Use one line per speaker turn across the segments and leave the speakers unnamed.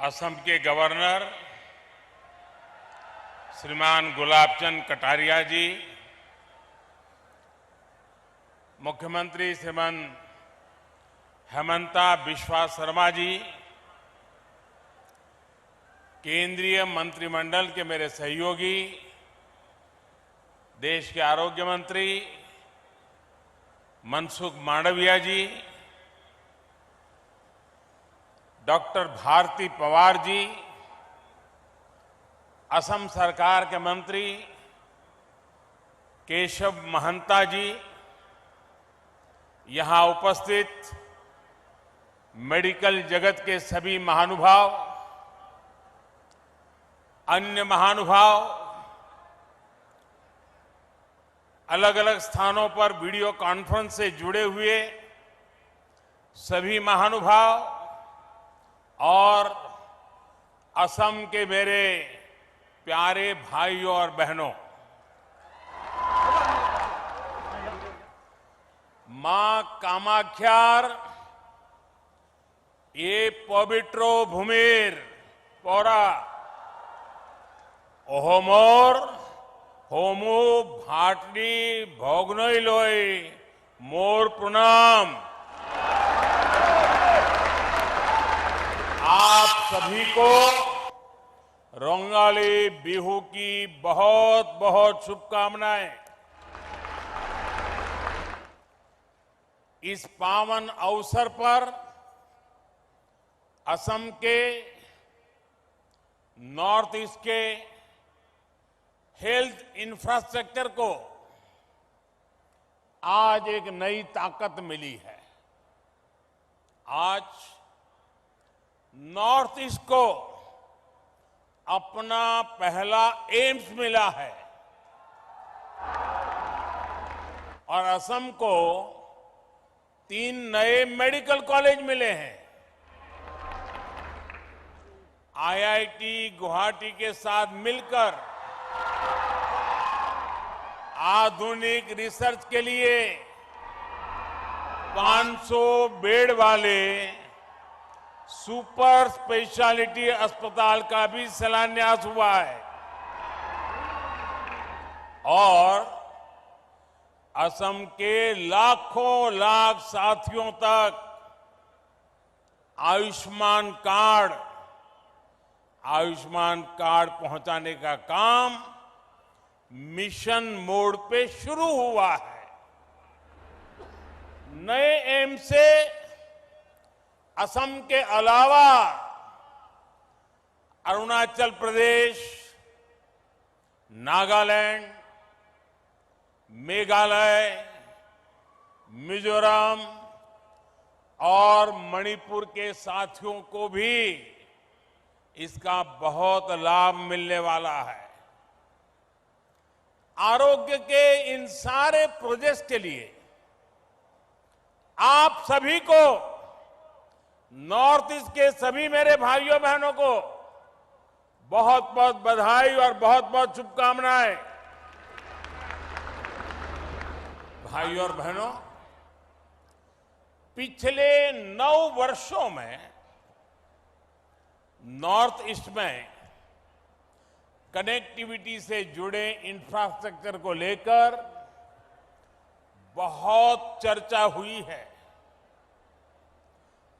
असम के गवर्नर श्रीमान गुलाबचंद कटारिया जी, मुख्यमंत्री श्रीमान हेमंता बिस्वा शर्मा जी, केंद्रीय मंत्रिमंडल के मेरे सहयोगी, देश के आरोग्य मंत्री मनसुख मांडविया जी, डॉक्टर भारती पवार जी, असम सरकार के मंत्री केशव महंता जी, यहां उपस्थित मेडिकल जगत के सभी महानुभाव, अन्य महानुभाव, अलग अलग स्थानों पर वीडियो कॉन्फ्रेंस से जुड़े हुए सभी महानुभाव और असम के मेरे प्यारे भाइयों और बहनों, मां कामाख्यार ये पवित्रो भूमिर पौरा ओहोमोर होमो भाटनी भोगनोई लोई मोर प्रणाम। आप सभी को रोंगाली बिहू की बहुत बहुत शुभकामनाएं। इस पावन अवसर पर असम के नॉर्थ ईस्ट के हेल्थ इंफ्रास्ट्रक्चर को आज एक नई ताकत मिली है। आज नॉर्थ ईस्ट को अपना पहला एम्स मिला है और असम को 3 नए मेडिकल कॉलेज मिले हैं। आईआईटी गुवाहाटी के साथ मिलकर आधुनिक रिसर्च के लिए 500 बेड वाले सुपर स्पेशलिटी अस्पताल का भी शिलान्यास हुआ है और असम के लाखों लाख साथियों तक आयुष्मान कार्ड पहुंचाने का काम मिशन मोड पे शुरू हुआ है। नए एम्स से असम के अलावा अरुणाचल प्रदेश, नागालैंड, मेघालय, मिजोरम और मणिपुर के साथियों को भी इसका बहुत लाभ मिलने वाला है। आरोग्य के इन सारे प्रोजेक्ट्स के लिए आप सभी को, नॉर्थ ईस्ट के सभी मेरे भाइयों बहनों को बहुत बहुत बधाई और बहुत बहुत शुभकामनाएं। भाइयों और बहनों, पिछले 9 वर्षों में नॉर्थ ईस्ट में कनेक्टिविटी से जुड़े इंफ्रास्ट्रक्चर को लेकर बहुत चर्चा हुई है।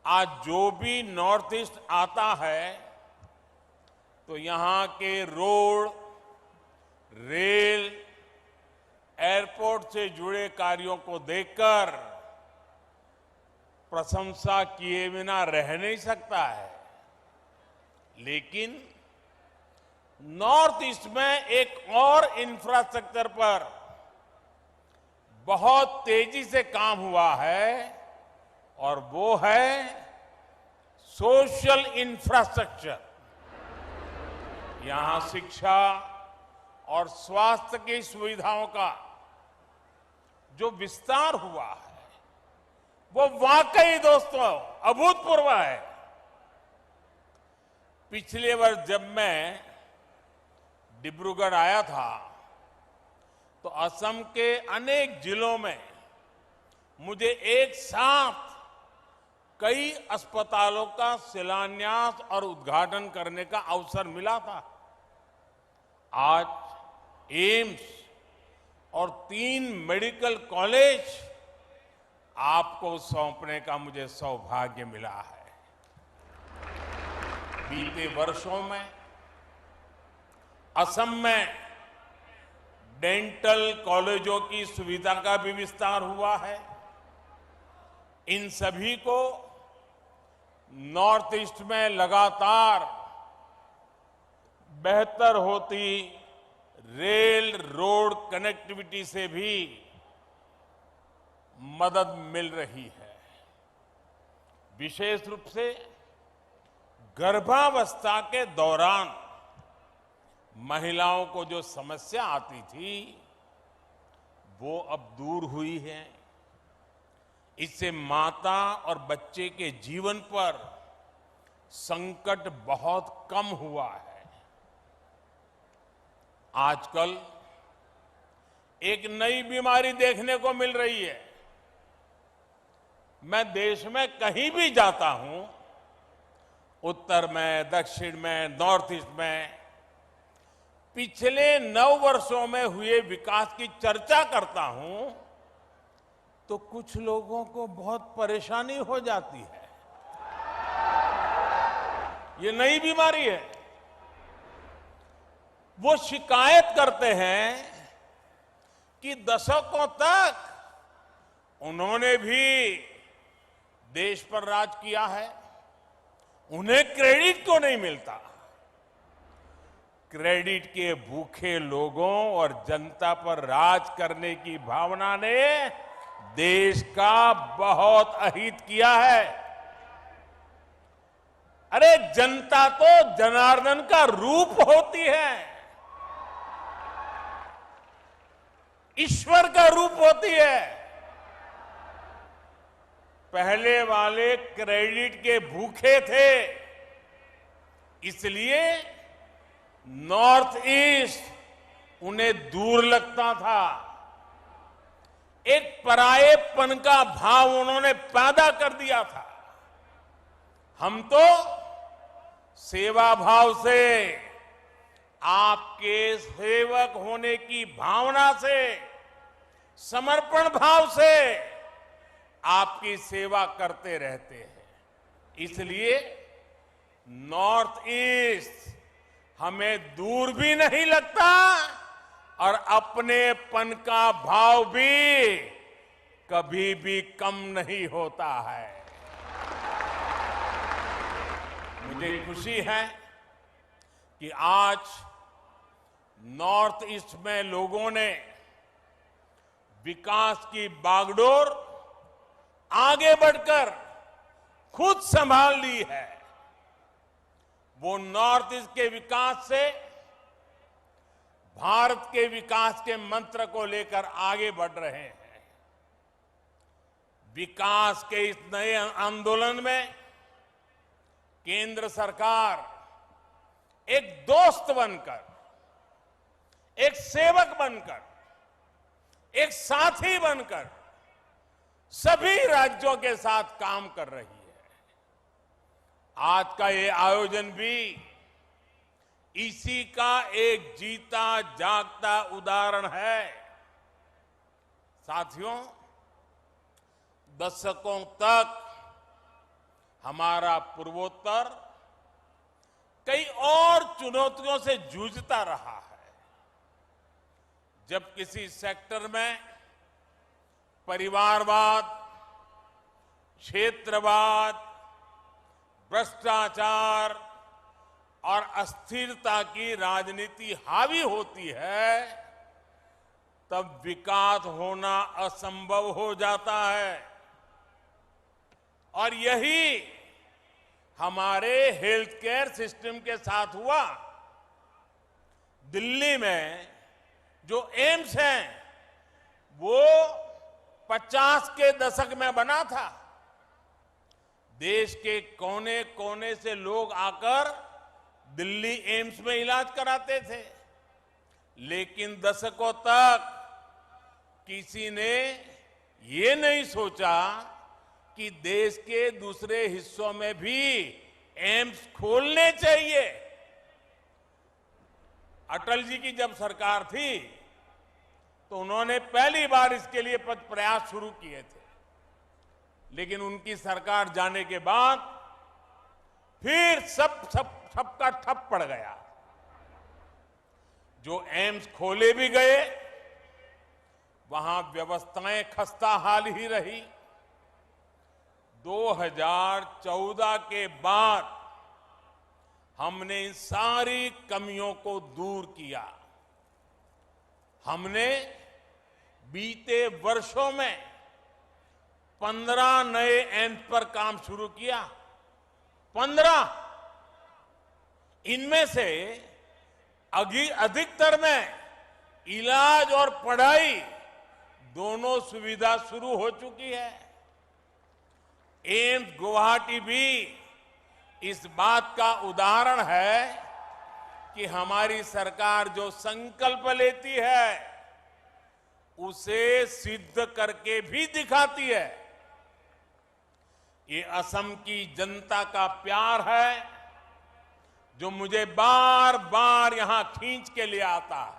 आज जो भी नॉर्थ ईस्ट आता है तो यहां के रोड, रेल, एयरपोर्ट से जुड़े कार्यों को देखकर प्रशंसा किए बिना रह नहीं सकता है। लेकिन नॉर्थ ईस्ट में एक और इंफ्रास्ट्रक्चर पर बहुत तेजी से काम हुआ है और वो है सोशल इंफ्रास्ट्रक्चर। यहां शिक्षा और स्वास्थ्य की सुविधाओं का जो विस्तार हुआ है वो वाकई दोस्तों अभूतपूर्व है। पिछले वर्ष जब मैं डिब्रूगढ़ आया था तो असम के अनेक जिलों में मुझे एक साथ कई अस्पतालों का शिलान्यास और उद्घाटन करने का अवसर मिला था। आज एम्स और 3 मेडिकल कॉलेज आपको सौंपने का मुझे सौभाग्य मिला है। बीते वर्षों में असम में डेंटल कॉलेजों की सुविधा का भी विस्तार हुआ है। इन सभी को नॉर्थ ईस्ट में लगातार बेहतर होती रेल रोड कनेक्टिविटी से भी मदद मिल रही है। विशेष रूप से गर्भावस्था के दौरान महिलाओं को जो समस्या आती थी वो अब दूर हुई है। इससे माता और बच्चे के जीवन पर संकट बहुत कम हुआ है। आजकल एक नई बीमारी देखने को मिल रही है। मैं देश में कहीं भी जाता हूं, उत्तर में, दक्षिण में, नॉर्थ ईस्ट में, पिछले 9 वर्षों में हुए विकास की चर्चा करता हूं तो कुछ लोगों को बहुत परेशानी हो जाती है। ये नई बीमारी है। वो शिकायत करते हैं कि दशकों तक उन्होंने भी देश पर राज किया है, उन्हें क्रेडिट क्यों नहीं मिलता। क्रेडिट के भूखे लोगों और जनता पर राज करने की भावना ने देश का बहुत अहित किया है। अरे जनता तो जनार्दन का रूप होती है, ईश्वर का रूप होती है। पहले वाले क्रेडिट के भूखे थे, इसलिए नॉर्थ ईस्ट उन्हें दूर लगता था। एक परायेपन का भाव उन्होंने पैदा कर दिया था। हम तो सेवा भाव से, आपके सेवक होने की भावना से, समर्पण भाव से आपकी सेवा करते रहते हैं। इसलिए नॉर्थ ईस्ट हमें दूर भी नहीं लगता और अपनेपन का भाव भी कभी भी कम नहीं होता है। मुझे खुशी है कि आज नॉर्थ ईस्ट में लोगों ने विकास की बागडोर आगे बढ़कर खुद संभाल ली है। वो नॉर्थ ईस्ट के विकास से भारत के विकास के मंत्र को लेकर आगे बढ़ रहे हैं। विकास के इस नए आंदोलन में केंद्र सरकार एक दोस्त बनकर, एक सेवक बनकर, एक साथी बनकर सभी राज्यों के साथ काम कर रही है। आज का ये आयोजन भी इसी का एक जीता जागता उदाहरण है। साथियों, दशकों तक हमारा पूर्वोत्तर कई और चुनौतियों से जूझता रहा है। जब किसी सेक्टर में परिवारवाद, क्षेत्रवाद, भ्रष्टाचार और अस्थिरता की राजनीति हावी होती है, तब विकास होना असंभव हो जाता है। और यही हमारे हेल्थ केयर सिस्टम के साथ हुआ। दिल्ली में जो एम्स है वो 50 के दशक में बना था। देश के कोने कोने से लोग आकर दिल्ली एम्स में इलाज कराते थे, लेकिन दशकों तक किसी ने ये नहीं सोचा कि देश के दूसरे हिस्सों में भी एम्स खोलने चाहिए। अटल जी की जब सरकार थी तो उन्होंने पहली बार इसके लिए प्रयास शुरू किए थे, लेकिन उनकी सरकार जाने के बाद फिर सबका ठप पड़ गया। जो एम्स खोले भी गए वहां व्यवस्थाएं खस्ता हाल ही रही। 2014 के बाद हमने इन सारी कमियों को दूर किया। हमने बीते वर्षों में 15 नए एम्स पर काम शुरू किया। 15। इनमें से अधिकतर में इलाज और पढ़ाई दोनों सुविधा शुरू हो चुकी है। एम्स गुवाहाटी भी इस बात का उदाहरण है कि हमारी सरकार जो संकल्प लेती है उसे सिद्ध करके भी दिखाती है। ये असम की जनता का प्यार है जो मुझे बार बार यहां खींच के ले आता है।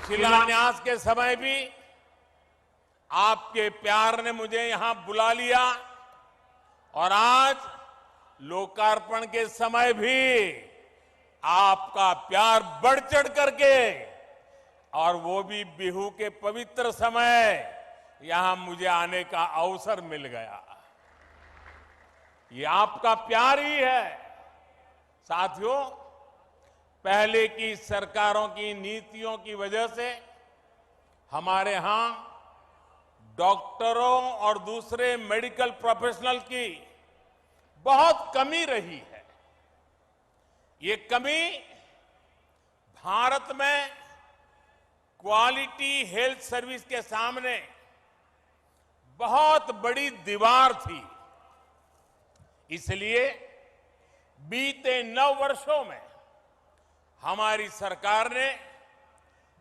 शिलान्यास के समय भी आपके प्यार ने मुझे यहां बुला लिया और आज लोकार्पण के समय भी आपका प्यार बढ़ चढ़ करके, और वो भी बिहू के पवित्र समय यहां मुझे आने का अवसर मिल गया। ये आपका प्यार ही है। साथियों, पहले की सरकारों की नीतियों की वजह से हमारे यहां डॉक्टरों और दूसरे मेडिकल प्रोफेशनल की बहुत कमी रही है। ये कमी भारत में क्वालिटी हेल्थ सर्विस के सामने बहुत बड़ी दीवार थी। इसलिए बीते 9 वर्षों में हमारी सरकार ने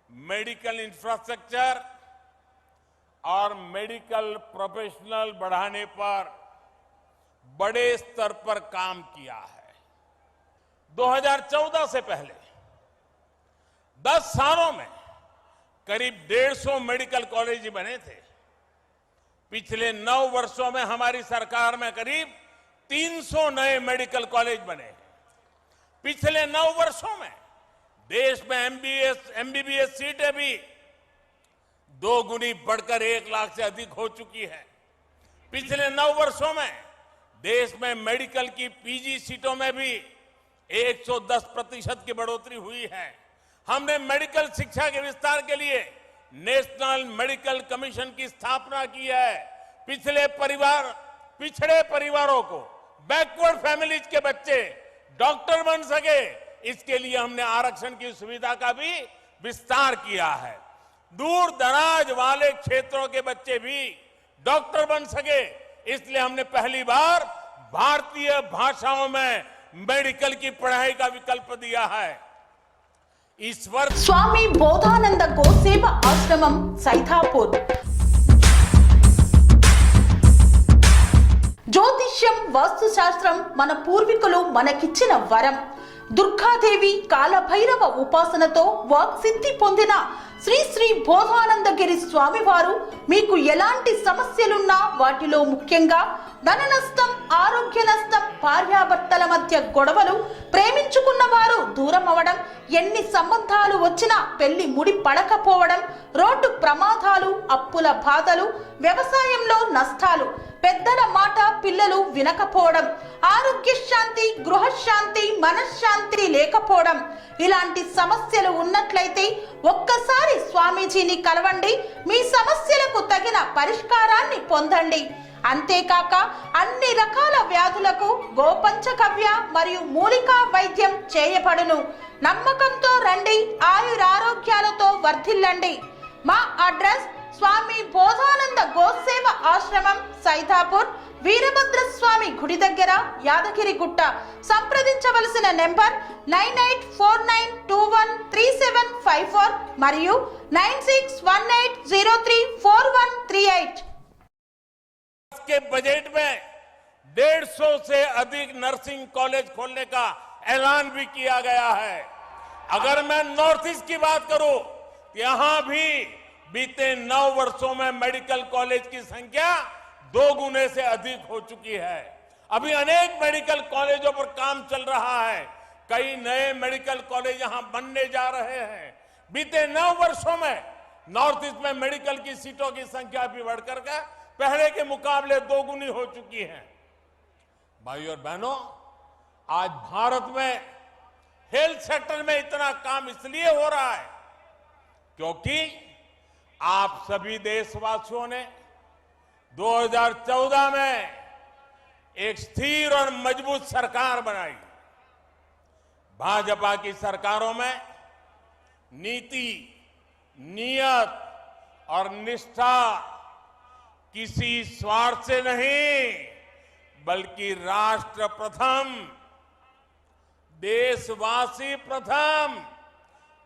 मेडिकल इंफ्रास्ट्रक्चर और मेडिकल प्रोफेशनल बढ़ाने पर बड़े स्तर पर काम किया है। 2014 से पहले 10 सालों में करीब 150 मेडिकल कॉलेज बने थे। पिछले 9 वर्षों में हमारी सरकार में करीब 300 नए मेडिकल कॉलेज बने। पिछले 9 वर्षों में देश में एमबीबीएस सीटें भी 2 गुनी बढ़कर 1 लाख से अधिक हो चुकी है। पिछले 9 वर्षों में देश में मेडिकल की पीजी सीटों में भी 110% की बढ़ोतरी हुई है। हमने मेडिकल शिक्षा के विस्तार के लिए नेशनल मेडिकल कमीशन की स्थापना की है। पिछड़े परिवारों को, बैकवर्ड फैमिलीज के बच्चे डॉक्टर बन सके, इसके लिए हमने आरक्षण की सुविधा का भी विस्तार किया है। दूर दराज वाले क्षेत्रों के बच्चे भी डॉक्टर बन सके, इसलिए हमने पहली बार भारतीय भाषाओं में मेडिकल की पढ़ाई का विकल्प दिया है। इस वर्ष
स्वामी बोधानंद गोसेवा आश्रमम सैथापुर। జ్యోతిష్యం వాస్తుశాస్త్రం మన పూర్వీకులు మనకిచ్చిన వరం. దుర్గాదేవి కాలభైరవ ఉపాసనతో వాక్సిద్ధి పొందిన శ్రీ శ్రీ బోధానందగిరి స్వామివారు మీకు ఎలాంటి సమస్యలున్నా, వాటిలో ముఖ్యంగా ధన నష్టం, ఆరోగ్య నష్టం, భార్యాభర్తల మధ్య గొడవలు, ప్రేమించుకున్న వారు దూరం అవడం, ఎన్ని సంబంధాలు వచ్చినా పెళ్లి ముడి పడకపోవడం, రోడ్డు ప్రమాదాలు, అప్పుల బాధలు, వ్యవసాయంలో నష్టాలు, పెద్దల మాట పిల్లలు వినకపోవడం, ఆరోగ్య శాంతి, గృహశాంతి, మనశ్శాంతి లేకపోవడం, ఇలాంటి సమస్యలు ఉన్నట్లయితే ఒక్కసారి స్వామీజీని కలవండి. మీ సమస్యలకు తగిన పరిష్కారాన్ని పొందండి. అంతేకాక అన్ని రకాల వ్యాధులకు గోపంచగవ్య మరియు మూలికా వైద్యం చేయబడును. నమ్మకంతో రండి, ఆయురారోగ్యాలతో వర్ధిల్లండి. మా అడ్రస్ స్వామి బోధానంద గోసేవ ఆశ్రమం, సైథాపూర్, వీరభద్ర స్వామి గుడి దగ్గర, యాదగిరిగుట్ట. సంప్రదించవలసిన నెంబర్ 9849213754 మరియు 9618034138.
के बजट में 150 से अधिक नर्सिंग कॉलेज खोलने का ऐलान भी किया गया है। अगर मैं नॉर्थ ईस्ट की बात करूं तो यहां भी बीते 9 वर्षों में मेडिकल कॉलेज की संख्या 2 गुने से अधिक हो चुकी है। अभी अनेक मेडिकल कॉलेजों पर काम चल रहा है। कई नए मेडिकल कॉलेज यहां बनने जा रहे हैं। बीते 9 वर्षों में नॉर्थ ईस्ट में मेडिकल की सीटों की संख्या भी बढ़कर के पहले के मुकाबले 2 गुनी हो चुकी है। भाइयों और बहनों, आज भारत में हेल्थ सेक्टर में इतना काम इसलिए हो रहा है क्योंकि आप सभी देशवासियों ने 2014 में एक स्थिर और मजबूत सरकार बनाई। भाजपा की सरकारों में नीति, नियत और निष्ठा किसी स्वार्थ से नहीं बल्कि राष्ट्र प्रथम, देशवासी प्रथम,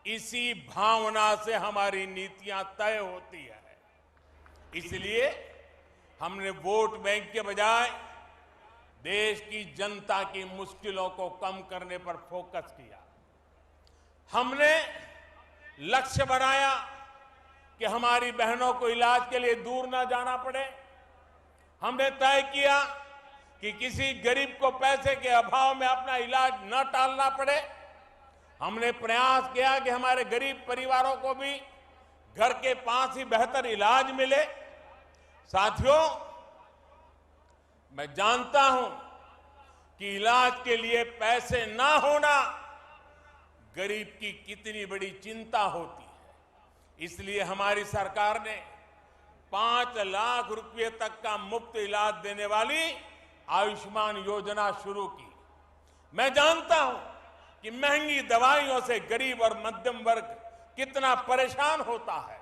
इसी भावना से हमारी नीतियां तय होती है। इसलिए हमने वोट बैंक के बजाय देश की जनता की मुश्किलों को कम करने पर फोकस किया। हमने लक्ष्य बनाया कि हमारी बहनों को इलाज के लिए दूर ना जाना पड़े। हमने तय किया कि किसी गरीब को पैसे के अभाव में अपना इलाज न टालना पड़े। हमने प्रयास किया कि हमारे गरीब परिवारों को भी घर के पास ही बेहतर इलाज मिले। साथियों, मैं जानता हूं कि इलाज के लिए पैसे ना होना गरीब की कितनी बड़ी चिंता होती है। इसलिए हमारी सरकार ने 5 लाख रुपए तक का मुफ्त इलाज देने वाली आयुष्मान योजना शुरू की। मैं जानता हूं कि महंगी दवाइयों से गरीब और मध्यम वर्ग कितना परेशान होता है।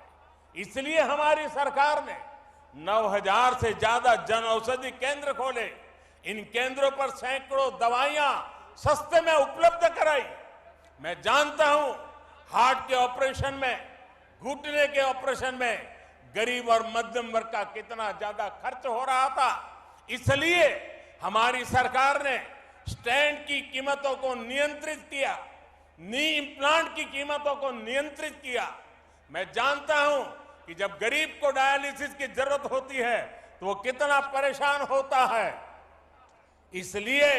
इसलिए हमारी सरकार ने 9,000 से ज्यादा जन औषधि केंद्र खोले। इन केंद्रों पर सैकड़ों दवाइयां सस्ते में उपलब्ध कराई। मैं जानता हूं हार्ट के ऑपरेशन में, घुटने के ऑपरेशन में गरीब और मध्यम वर्ग का कितना ज्यादा खर्च हो रहा था। इसलिए हमारी सरकार ने स्टेंट की कीमतों को नियंत्रित किया, नी इम्प्लांट की कीमतों को नियंत्रित किया। मैं जानता हूं कि जब गरीब को डायलिसिस की जरूरत होती है तो वो कितना परेशान होता है। इसलिए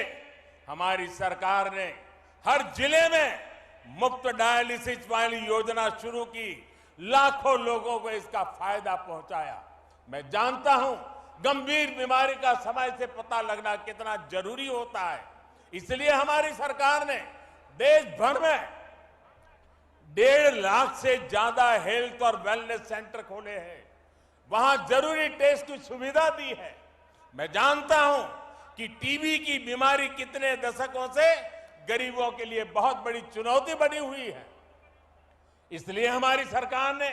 हमारी सरकार ने हर जिले में मुफ्त डायलिसिस वाली योजना शुरू की। लाखों लोगों को इसका फायदा पहुंचाया। मैं जानता हूं गंभीर बीमारी का समय से पता लगना कितना जरूरी होता है। इसलिए हमारी सरकार ने देश भर में 1.5 लाख से ज्यादा हेल्थ और वेलनेस सेंटर खोले हैं। वहां जरूरी टेस्ट की सुविधा दी है। मैं जानता हूं कि टीबी की बीमारी कितने दशकों से गरीबों के लिए बहुत बड़ी चुनौती बनी हुई है। इसलिए हमारी सरकार ने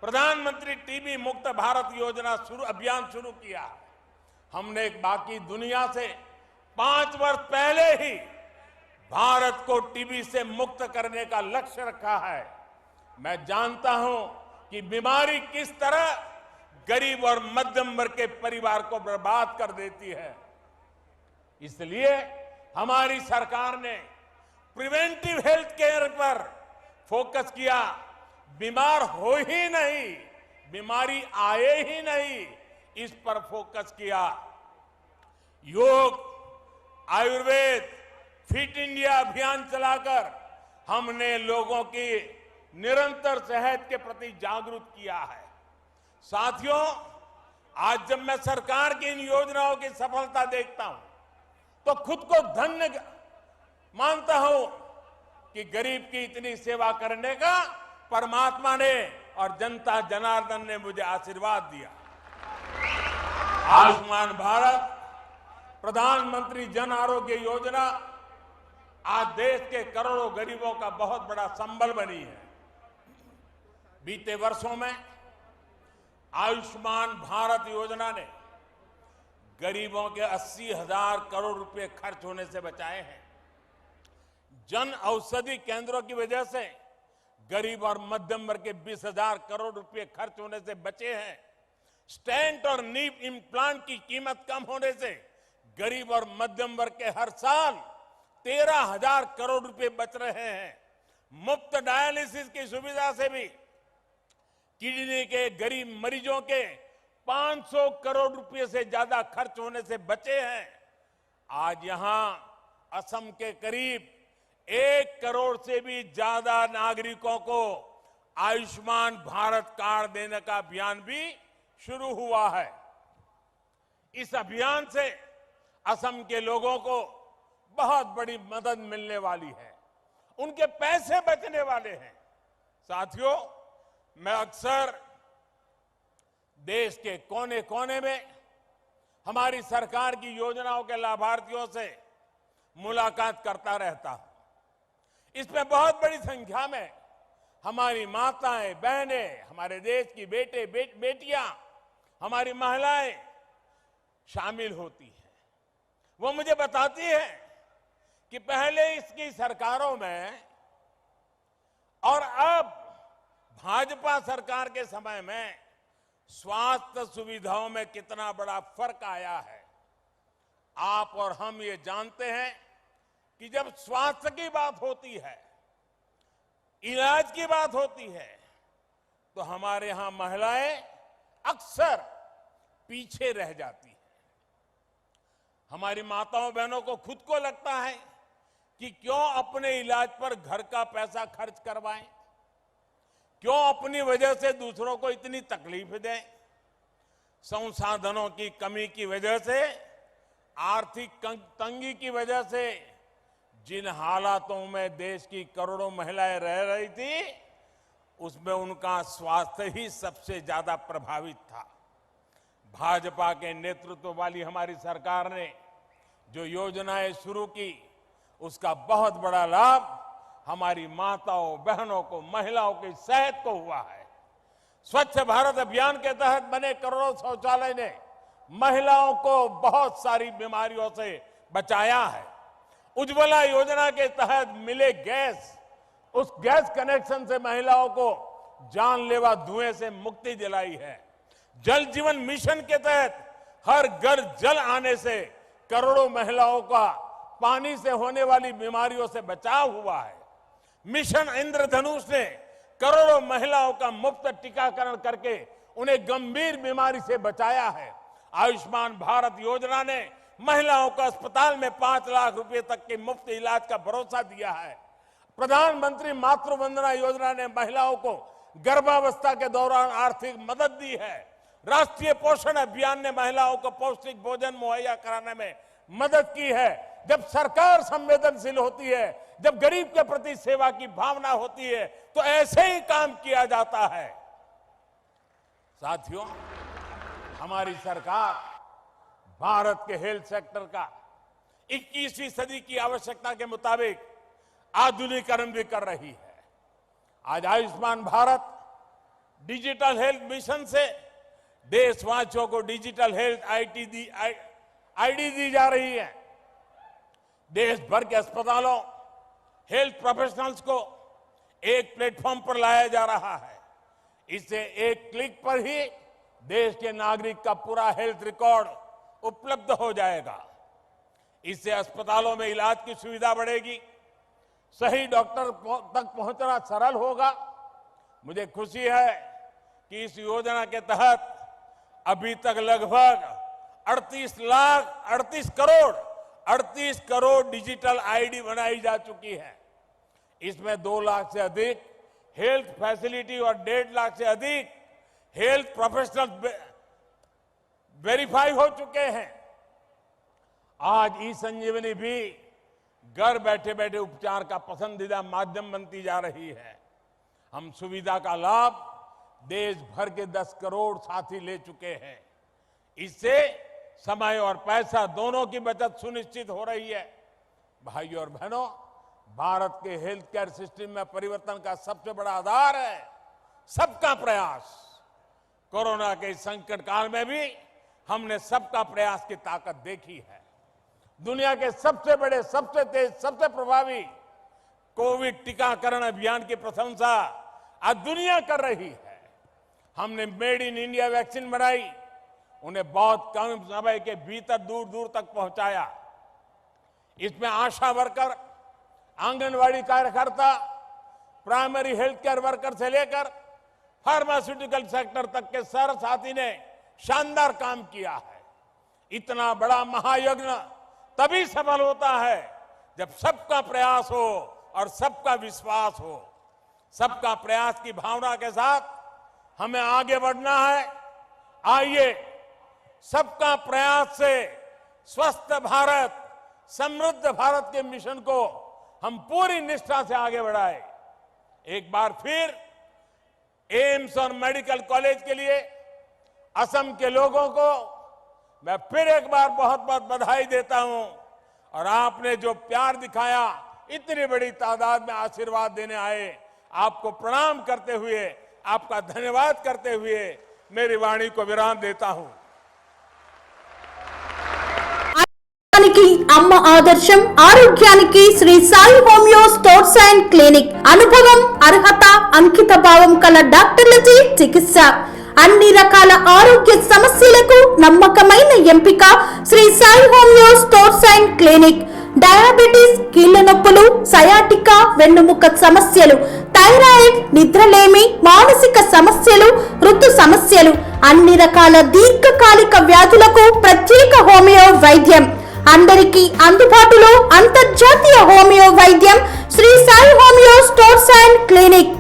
प्रधानमंत्री टीबी मुक्त भारत योजना अभियान शुरू किया। हमने बाकी दुनिया से 5 वर्ष पहले ही भारत को टीबी से मुक्त करने का लक्ष्य रखा है। मैं जानता हूं कि बीमारी किस तरह गरीब और मध्यम वर्ग के परिवार को बर्बाद कर देती है। इसलिए हमारी सरकार ने प्रिवेंटिव हेल्थ केयर पर फोकस किया। बीमार हो ही नहीं, बीमारी आए ही नहीं, इस पर फोकस किया। योग, आयुर्वेद, फिट इंडिया अभियान चलाकर हमने लोगों की निरंतर सेहत के प्रति जागरूक किया है। साथियों, आज जब मैं सरकार की इन योजनाओं की सफलता देखता हूं तो खुद को धन्य मानता हूं कि गरीब की इतनी सेवा करने का परमात्मा ने और जनता जनार्दन ने मुझे आशीर्वाद दिया। आयुष्मान भारत, प्रधानमंत्री जन आरोग्य योजना आज देश के करोड़ों गरीबों का बहुत बड़ा संबल बनी है। बीते वर्षों में आयुष्मान भारत योजना ने गरीबों के 80,000 करोड़ रुपए खर्च होने से बचाए हैं। जन औषधि केंद्रों की वजह से गरीब और मध्यम वर्ग के 20,000 करोड़ रुपए खर्च होने से बचे हैं। स्टेंट और नी इम्प्लांट की कीमत कम होने से गरीब और मध्यम वर्ग के हर साल 13,000 करोड़ रुपए बच रहे हैं। मुफ्त डायलिसिस की सुविधा से भी किडनी के गरीब मरीजों के 500 करोड़ रुपए से ज्यादा खर्च होने से बचे हैं। आज यहां असम के करीब 1 करोड़ से भी ज्यादा नागरिकों को आयुष्मान भारत कार्ड देने का अभियान भी शुरू हुआ है। इस अभियान से असम के लोगों को बहुत बड़ी मदद मिलने वाली है, उनके पैसे बचने वाले हैं। साथियों, मैं अक्सर देश के कोने कोने में हमारी सरकार की योजनाओं के लाभार्थियों से मुलाकात करता रहता हूं। इसमें बहुत बड़ी संख्या में हमारी माताएं, बहनें, हमारे देश की बेटियां, हमारी महिलाएं शामिल होती हैं। वो मुझे बताती है कि पहले इसकी सरकारों में और अब भाजपा सरकार के समय में स्वास्थ्य सुविधाओं में कितना बड़ा फर्क आया है। आप और हम ये जानते हैं कि जब स्वास्थ्य की बात होती है, इलाज की बात होती है, तो हमारे यहां महिलाएं अक्सर पीछे रह जाती हैं। हमारी माताओं बहनों को खुद को लगता है कि क्यों अपने इलाज पर घर का पैसा खर्च करवाएं, क्यों अपनी वजह से दूसरों को इतनी तकलीफ दें। संसाधनों की कमी की वजह से, आर्थिक तंगी की वजह से जिन हालातों में देश की करोड़ों महिलाएं रह रही थी, उसमें उनका स्वास्थ्य ही सबसे ज्यादा प्रभावित था। भाजपा के नेतृत्व वाली हमारी सरकार ने जो योजनाएं शुरू की, उसका बहुत बड़ा लाभ हमारी माताओं, बहनों को, महिलाओं की सेहत को हुआ है। स्वच्छ भारत अभियान के तहत बने करोड़ों शौचालय ने महिलाओं को बहुत सारी बीमारियों से बचाया है। उज्ज्वला योजना के तहत मिले गैस, उस गैस कनेक्शन से महिलाओं को जानलेवा धुएं से मुक्ति दिलाई है। जल जीवन मिशन के तहत हर घर जल आने से करोड़ों महिलाओं का पानी से होने वाली बीमारियों से बचाव हुआ है। मिशन इंद्रधनुष ने करोड़ों महिलाओं का मुफ्त टीकाकरण करके उन्हें गंभीर बीमारी से बचाया है। आयुष्मान भारत योजना ने महिलाओं को अस्पताल में 5 लाख रुपए तक के मुफ्त इलाज का भरोसा दिया है। प्रधानमंत्री मातृ वंदना योजना ने महिलाओं को गर्भावस्था के दौरान आर्थिक मदद दी है। राष्ट्रीय पोषण अभियान ने महिलाओं को पौष्टिक भोजन मुहैया कराने में मदद की है। जब सरकार संवेदनशील होती है, जब गरीब के प्रति सेवा की भावना होती है, तो ऐसे ही काम किया जाता है। साथियों, हमारी सरकार भारत के हेल्थ सेक्टर का 21वीं सदी की आवश्यकता के मुताबिक आधुनिकीकरण भी कर रही है। आज Ayushman Bharat digital health mission से देशवासियों को डिजिटल हेल्थ आईडी दी जा रही है। देश भर के अस्पतालों, हेल्थ प्रोफेशनल्स को एक प्लेटफॉर्म पर लाया जा रहा है। इससे एक क्लिक पर ही देश के नागरिक का पूरा हेल्थ रिकॉर्ड उपलब्ध हो जाएगा। इससे अस्पतालों में इलाज की सुविधा बढ़ेगी, सही डॉक्टर तक पहुंचना सरल होगा। मुझे खुशी है कि इस योजना के तहत अभी तक लगभग 38 करोड़ डिजिटल आईडी बनाई जा चुकी है। इसमें 2 लाख से अधिक हेल्थ फैसिलिटी और 1.5 लाख से अधिक हेल्थ प्रोफेशनल वेरीफाई हो चुके हैं। आज ई संजीवनी भी घर बैठे बैठे उपचार का पसंदीदा माध्यम बनती जा रही है। हम सुविधा का लाभ देश भर के 10 करोड़ साथी ले चुके हैं। इससे समय और पैसा दोनों की बचत सुनिश्चित हो रही है। भाइयों और बहनों, भारत के हेल्थ केयर सिस्टम में परिवर्तन का सबसे बड़ा आधार है सबका प्रयास। कोरोना के संकट काल में भी हमने सबका प्रयास की ताकत देखी है। दुनिया के सबसे बड़े, सबसे तेज, सबसे प्रभावी कोविड टीकाकरण अभियान की प्रशंसा आज दुनिया कर रही है। हमने मेड इन इंडिया वैक्सीन बनाई, उन्हें बहुत कम समय के भीतर दूर दूर तक पहुंचाया। इसमें आशा वर्कर, आंगनवाड़ी कार्यकर्ता, प्राइमरी हेल्थ केयर वर्कर से लेकर फार्मास्यूटिकल सेक्टर तक के सारे साथी ने शानदार काम किया है। इतना बड़ा महायज्ञ तभी सफल होता है जब सबका प्रयास हो और सबका विश्वास हो। सबका प्रयास की भावना के साथ हमें आगे बढ़ना है। आइए सबका प्रयास से स्वस्थ भारत, समृद्ध भारत के मिशन को हम पूरी निष्ठा से आगे बढ़ाएं। एक बार फिर एम्स और मेडिकल कॉलेज के लिए असम के लोगों को मैं फिर एक बार बहुत बहुत बधाई देता हूं। और आपने जो प्यार दिखाया, इतनी बड़ी तादाद में आशीर्वाद देने आए, आपको प्रणाम करते हुए, आपका धन्यवाद करते हुए मेरी वाणी को विराम देता हूं।
అమ్మ ఆదర్శం, ఆరోగ్యానికి Shri Sai homeo stores and clinic. అనుభవం, అర్హత, అంకిత భావం కల డాక్టర్లచే చికిత్స. అన్ని రకాల ఆరోగ్య సమస్యలకు నమ్మకమైన ఎంపిక Shri Sai homeo stores and clinic. Diabetes, కీళ్ల నొప్పులు, సయాటికా, వెన్నుముక సమస్యలు, థైరాయిడ్, నిద్రలేమి, మానసిక సమస్యలు, ఋతు సమస్యలు, అన్ని రకాల దీర్ఘకాలిక వ్యాధులకు ప్రత్యేక హోమియో వైద్యం. అందరికీ అందుబాటులో అంతర్జాతీయ హోమియో వైద్యం Shri Sai homeo stores and clinic.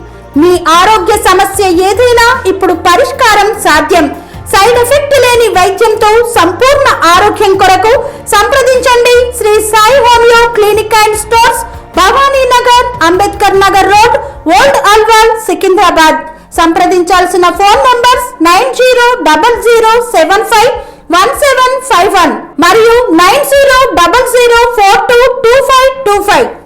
మీ ఆరోగ్య సమస్య ఏదైనా ఇప్పుడు పరిష్కారం సాధ్యం. సైడ్ ఎఫెక్ట్ లేని వైద్యంతో సంపూర్ణ ఆరోగ్యం కొరకు సంప్రదించండి Shri Sai homeo clinic and stores, Bhavani Nagar, Ambedkar Nagar road, old Alwal, Secunderabad. సంప్రదించాల్సిన ఫోన్ నంబర్స్ 9000751751 మరియు 9000422525.